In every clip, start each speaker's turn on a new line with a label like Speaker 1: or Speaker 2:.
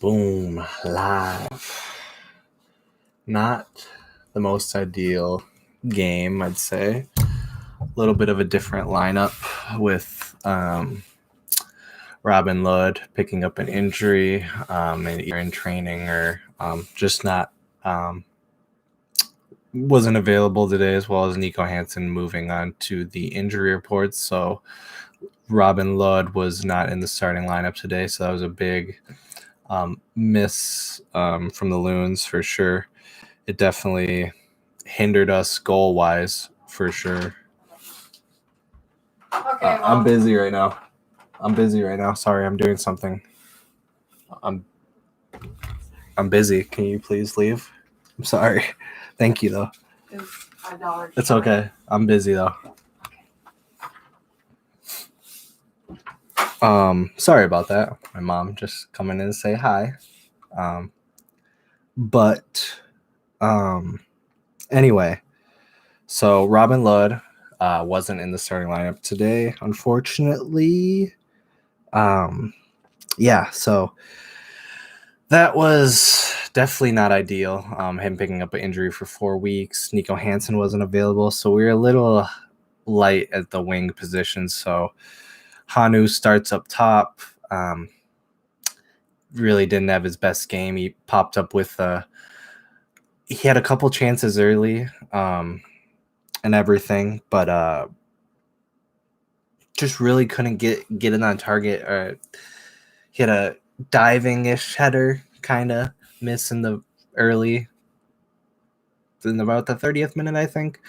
Speaker 1: Boom, live. Not the most ideal game, I'd say. A little bit of a different lineup with Robin Ludd picking up an injury and either in training or just not wasn't available today, as well as Nico Hansen moving on to the injury reports. So Robin Ludd was not in the starting lineup today, so that was a big miss from the Loons for sure. It definitely hindered us goal-wise for sure.
Speaker 2: Okay,
Speaker 1: I'm busy right now. Sorry, I'm doing something. I'm busy. Can you please leave? I'm sorry. Thank you, though.
Speaker 2: It's $5.
Speaker 1: It's okay. I'm busy, though. Sorry about that. My mom just coming in to say hi. Anyway, so Robin Ludd wasn't in the starting lineup today, unfortunately. So that was definitely not ideal. Him picking up an injury for 4 weeks. Nico Hansen wasn't available, so we were a little light at the wing position. So Hanu starts up top. Really didn't have his best game. He popped up with he had a couple chances early and everything, but just really couldn't get it on target. He had a diving-ish header, kind of miss in the early, in about the 30th minute, I think.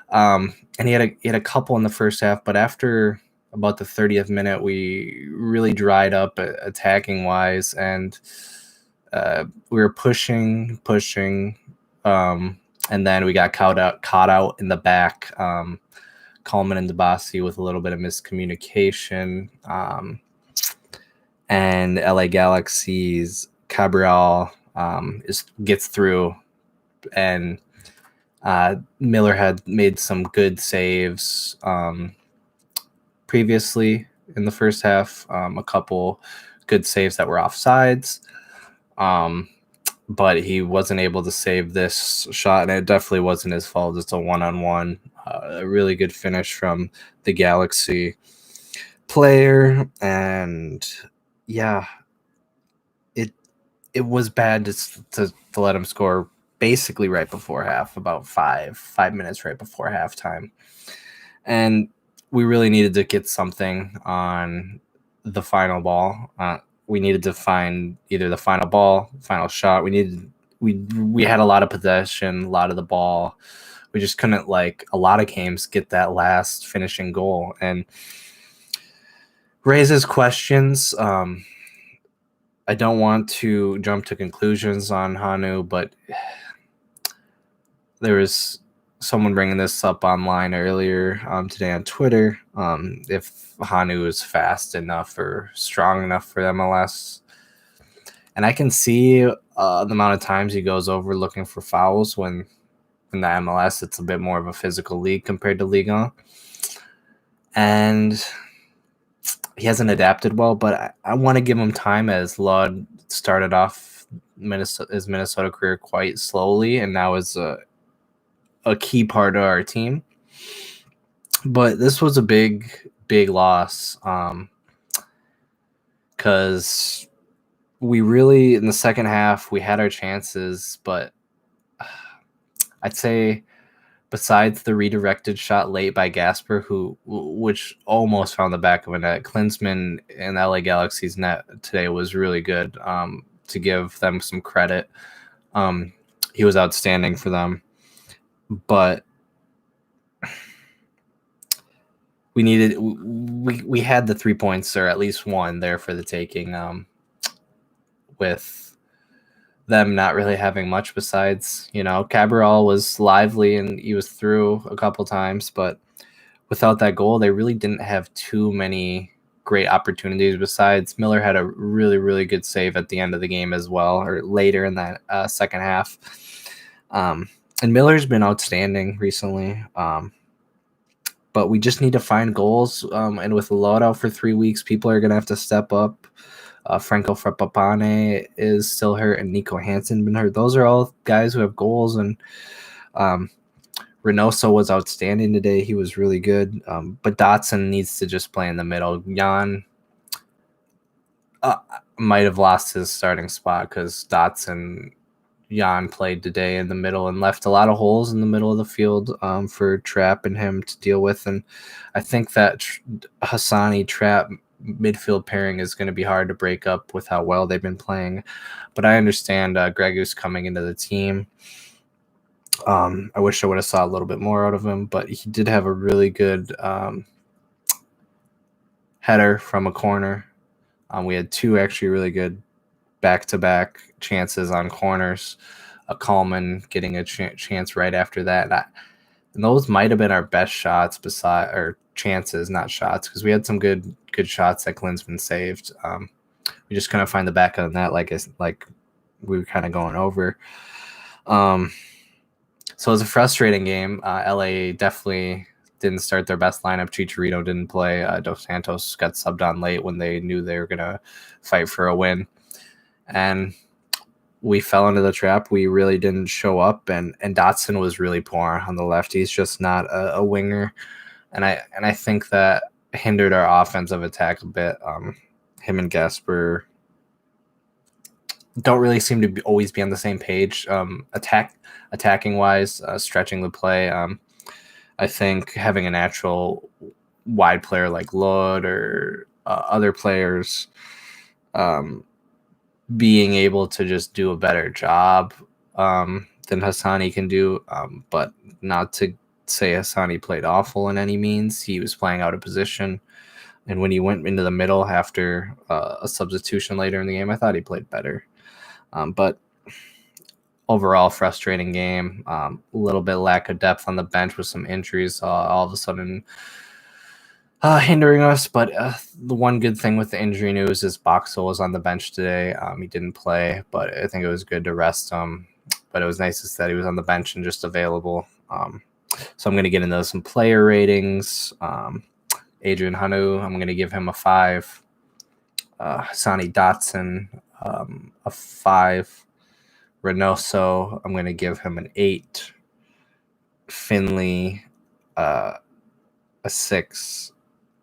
Speaker 1: And he had a couple in the first half, but after about the 30th minute, we really dried up attacking wise, and we were pushing, and then we got caught out in the back. Coleman and Dabasi with a little bit of miscommunication. And LA Galaxy's Cabral gets through, and Miller had made some good saves previously in the first half, a couple good saves that were offsides, but he wasn't able to save this shot, and it definitely wasn't his fault. It's a one-on-one, a really good finish from the Galaxy player, and yeah, it was bad to let him score basically right before half, about 5 minutes right before halftime. And we really needed to get something on the final ball. We needed to find either the final ball, final shot. We had a lot of possession, a lot of the ball. We just couldn't, like a lot of games, get that last finishing goal, and raises questions. I don't want to jump to conclusions on Hanu, but there was someone bringing this up online earlier today on Twitter. If Hanu is fast enough or strong enough for MLS, and I can see the amount of times he goes over looking for fouls when in the MLS it's a bit more of a physical league compared to Ligue 1. And he hasn't adapted well, but I want to give him time, as Ludd started off his Minnesota career quite slowly, and now is a key part of our team. But this was a big loss, because we really, in the second half, we had our chances, but I'd say besides the redirected shot late by Gasper, which almost found the back of a net, Klinsmann in LA Galaxy's net today was really good. To give them some credit, he was outstanding for them. But we had the 3 points, or at least one, there for the taking, with them not really having much besides, Cabral was lively and he was through a couple times, but without that goal, they really didn't have too many great opportunities. Besides, Miller had a really, really good save at the end of the game as well, or later in that second half. And Miller's been outstanding recently. But we just need to find goals. And with Ludd out for 3 weeks, people are going to have to step up. Franco Frappapane is still hurt, and Nico Hansen been hurt. Those are all guys who have goals, and Reynoso was outstanding today. He was really good. But Dotson needs to just play in the middle. Jan might have lost his starting spot because Jan played today in the middle and left a lot of holes in the middle of the field for Trapp and him to deal with. And I think that Hassani Trapp midfield pairing is going to be hard to break up with how well they've been playing. But I understand Gregus coming into the team. I wish I would have saw a little bit more out of him, but he did have a really good header from a corner. We had two actually really good back-to-back chances on corners. A Coleman getting a chance right after that. And those might have been our best shots chances, not shots, because we had some good shots that Klinsmann saved. We just couldn't find the back of the net like we were kind of going over. So it was a frustrating game. LA definitely didn't start their best lineup. Chicharito didn't play. Dos Santos got subbed on late when they knew they were going to fight for a win. And we fell into the trap. We really didn't show up, and Dotson was really poor on the left. He's just not a winger, and I think that hindered our offensive attack a bit. Him and Gasper don't really seem to always be on the same page. Attacking wise, stretching the play. I think having a natural wide player like Lod or other players being able to just do a better job than Hassani can do, but not to say Hassani played awful in any means. He was playing out of position, and when he went into the middle after a substitution later in the game, I thought he played better. But overall, frustrating game. A little bit lack of depth on the bench with some injuries all of a sudden hindering us. But the one good thing with the injury news is Boxall was on the bench today. He didn't play, but I think it was good to rest him. But it was nice that he was on the bench and just available. So I'm going to get into some player ratings. Adrian Hanu, I'm going to give him a 5. Sonny Dotson, a 5. Reynoso, I'm going to give him an 8. Finley, a 6.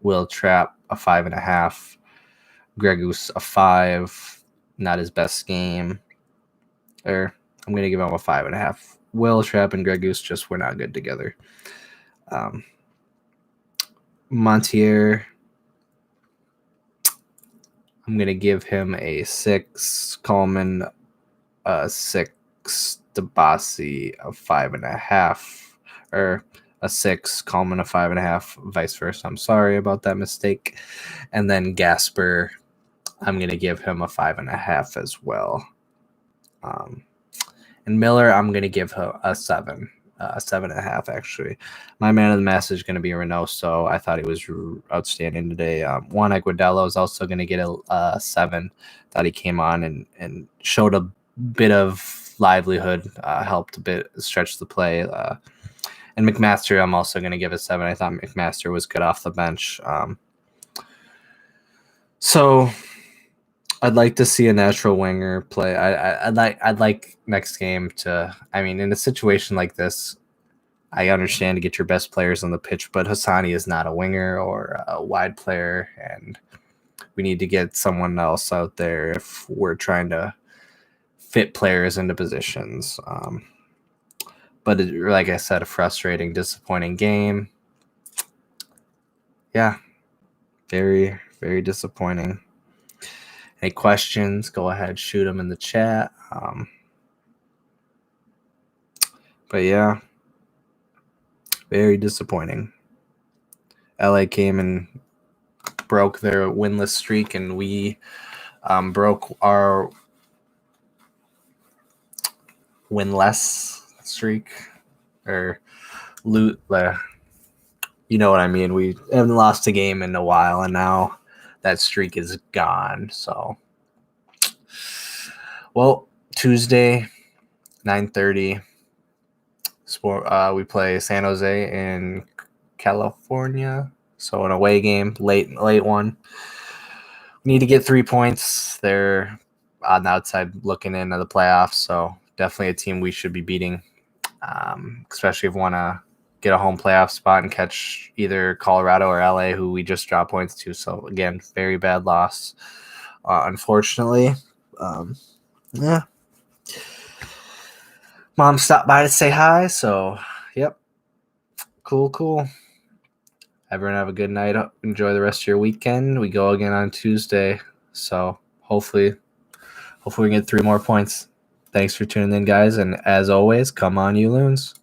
Speaker 1: Will Trapp, a 5.5. Gregus, a 5. Not his best game. I'm going to give him a 5.5. Will Trapp and Gregus just were not good together. Montier, I'm going to give him a 6. Coleman, a 6. Dabasi, a 5.5. Or a 6. Coleman, a 5.5. Vice versa. I'm sorry about that mistake. And then Gasper, I'm going to give him a 5.5 as well. And Miller, I'm going to give her a 7. 7.5, actually. My man of the match is going to be Reynoso. I thought he was outstanding today. Juan Aguadello is also going to get a 7. Thought he came on and showed a bit of livelihood, helped a bit stretch the play. And McMaster, I'm also going to give a 7. I thought McMaster was good off the bench. So I'd like to see a natural winger play. I'd like next game to. I mean, in a situation like this, I understand to get your best players on the pitch, but Hassani is not a winger or a wide player, and we need to get someone else out there if we're trying to fit players into positions. But like I said, a frustrating, disappointing game. Yeah, very, very disappointing. Any questions, go ahead, shoot them in the chat. But yeah, very disappointing. LA came and broke their winless streak, and we broke our winless streak. Or you know what I mean. We haven't lost a game in a while, and now that streak is gone. So, well, Tuesday, 9:30. We play San Jose in California. So an away game, late one. need to get 3 points. They're on the outside looking into the playoffs, so definitely a team we should be beating, especially if we want to get a home playoff spot and catch either Colorado or LA, who we just dropped points to. So, again, very bad loss, unfortunately. Yeah. Mom stopped by to say hi, so, yep. Cool. Everyone have a good night. Enjoy the rest of your weekend. We go again on Tuesday, so hopefully we can get 3 more points. Thanks for tuning in, guys, and as always, come on, you loons.